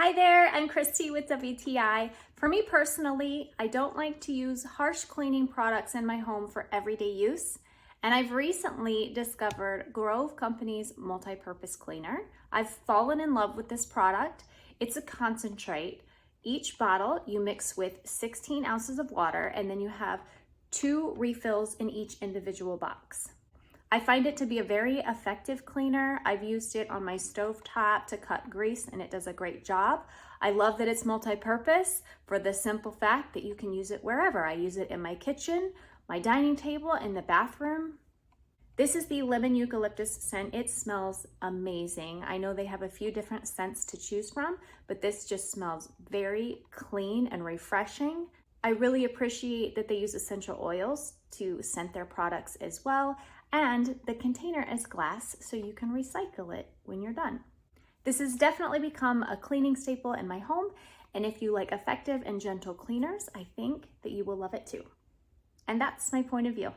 Hi there, I'm Christy with WTI. For me personally, I don't like to use harsh cleaning products in my home for everyday use. And I've recently discovered Grove Company's multi-purpose cleaner. I've fallen in love with this product. It's a concentrate. Each bottle you mix with 16 ounces of water, and then you have 2 refills in each individual box. I find it to be a very effective cleaner. I've used it on my stovetop to cut grease and it does a great job. I love that it's multi-purpose for the simple fact that you can use it wherever. I use it in my kitchen, my dining table, in the bathroom. This is the lemon eucalyptus scent. It smells amazing. I know they have a few different scents to choose from, but this just smells very clean and refreshing. I really appreciate that they use essential oils to scent their products as well. And the container is glass, so you can recycle it when you're done. This has definitely become a cleaning staple in my home. And if you like effective and gentle cleaners, I think that you will love it too. And that's my point of view.